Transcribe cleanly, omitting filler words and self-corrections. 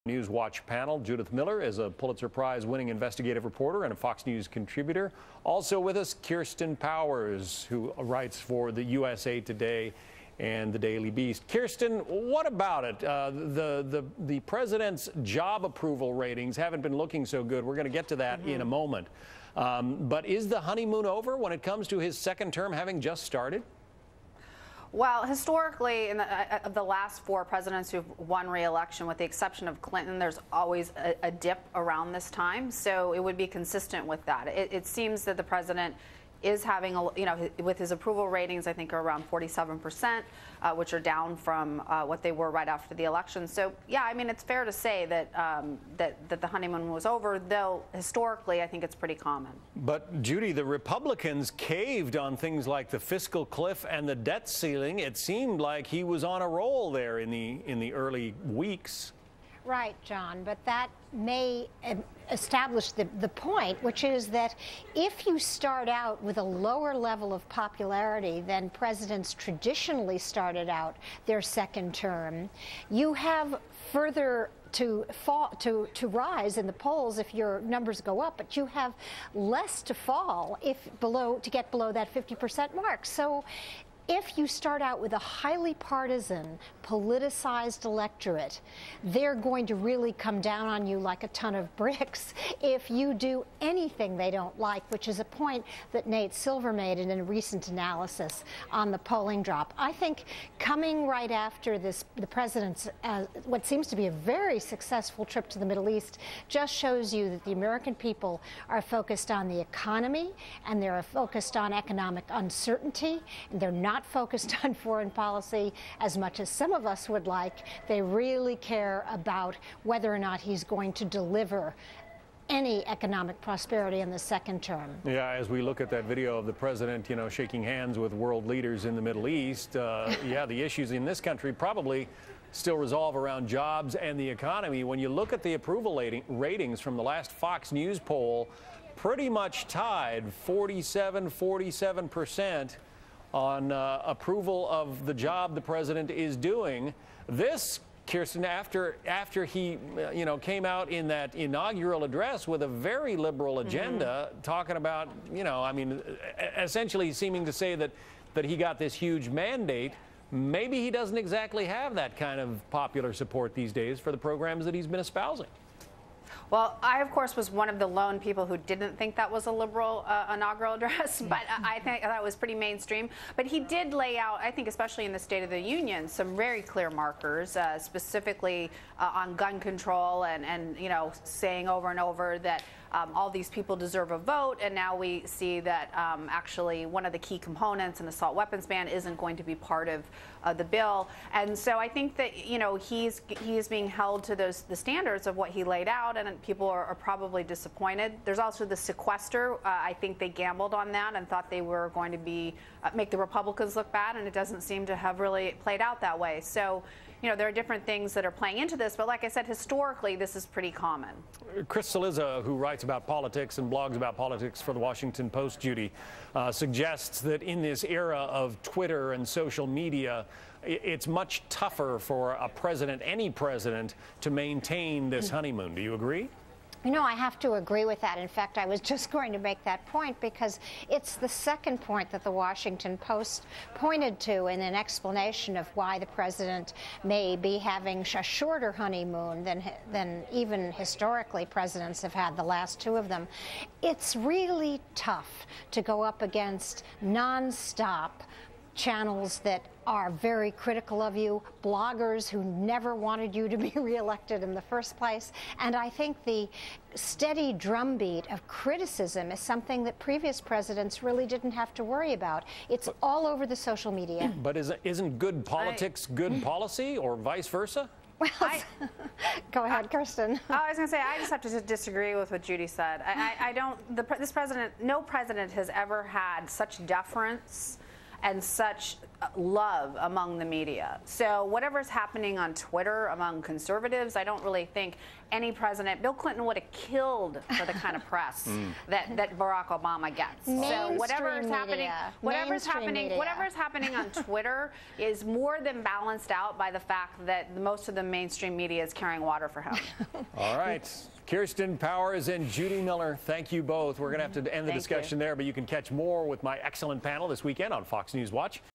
News Watch panel. Judith Miller is a Pulitzer Prize-winning investigative reporter and a Fox News contributor. Also with us, Kirsten Powers, who writes for the USA Today and the Daily Beast. Kirsten, what about it? The president's job approval ratings haven't been looking so good. We're going to get to that in a moment. But is the honeymoon over when it comes to his second term having just started? Well, historically, in the last four presidents who've won re-election, with the exception of Clinton, there's always a dip around this time. So it would be consistent with that. It seems that the president is having, with his approval ratings, I think are around 47%, which are down from what they were right after the election. So, yeah, I mean, it's fair to say that that the honeymoon was over, though historically I think it's pretty common. But, Judy, the Republicans caved on things like the fiscal cliff and the debt ceiling. It seemed like he was on a roll there in the early weeks. Right, John, but that may establish the point, which is that if you start out with a lower level of popularity than presidents traditionally started out their second term, you have further to rise in the polls if your numbers go up, but you have less to fall to get below that 50% mark. So if you start out with a highly partisan, politicized electorate, they're going to really come down on you like a ton of bricks if you do anything they don't like, which is a point that Nate Silver made in a recent analysis on the polling drop. I think coming right after this, the president's what seems to be a very successful trip to the Middle East just shows you that the American people are focused on the economy and they're focused on economic uncertainty, and they're not focused on foreign policy as much as some of us would like. They really care about whether or not he's going to deliver any economic prosperity in the second term. Yeah, as we look at that video of the president, shaking hands with world leaders in the Middle East, yeah, the issues in this country probably still resolve around jobs and the economy. When you look at the approval ratings from the last Fox News poll, pretty much tied, 47% on approval of the job the president is doing. This, Kirsten, after he came out in that inaugural address with a very liberal agenda, talking about, I mean, essentially seeming to say that he got this huge mandate. Maybe he doesn't exactly have that kind of popular support these days for the programs that he's been espousing. Well, I, of course, was one of the lone people who didn't think that was a liberal inaugural address, but I think that was pretty mainstream. But he did lay out, I think, especially in the State of the Union, some very clear markers, specifically on gun control and saying over and over that all these people deserve a vote, and now we see that actually one of the key components, an assault weapons ban, isn't going to be part of the bill. And so I think that he is being held to the standards of what he laid out, and people are probably disappointed. There's also the sequester. I think they gambled on that and thought they were going to be make the Republicans look bad, and it doesn't seem to have really played out that way. So, there are different things that are playing into this, but like I said, historically, this is pretty common. Chris Cillizza, who writes about politics and blogs about politics for the Washington Post, Judy, suggests that in this era of Twitter and social media, it's much tougher for a president, any president, to maintain this honeymoon. Do you agree? I have to agree with that. In fact, I was just going to make that point because it's the second point that the Washington Post pointed to in an explanation of why the president may be having a shorter honeymoon than even historically presidents have had, the last two of them. It's really tough to go up against nonstop channels that are very critical of you, bloggers who never wanted you to be reelected in the first place. And I think the steady drumbeat of criticism is something that previous presidents really didn't have to worry about. It's all over the social media. But isn't good politics good policy, or vice versa? Well, go ahead, Kirsten. I was going to say, I just have to disagree with what Judy said. This president, no president has ever had such deference and such love among the media. So whatever's happening on Twitter among conservatives, I don't really think any president, Bill Clinton would have killed for the kind of press that Barack Obama gets. So whatever's happening on Twitter is more than balanced out by the fact that most of the mainstream media is carrying water for him. All right. Kirsten Powers and Judy Miller, thank you both. We're going to have to end the discussion there, but you can catch more with my excellent panel this weekend on Fox News Watch.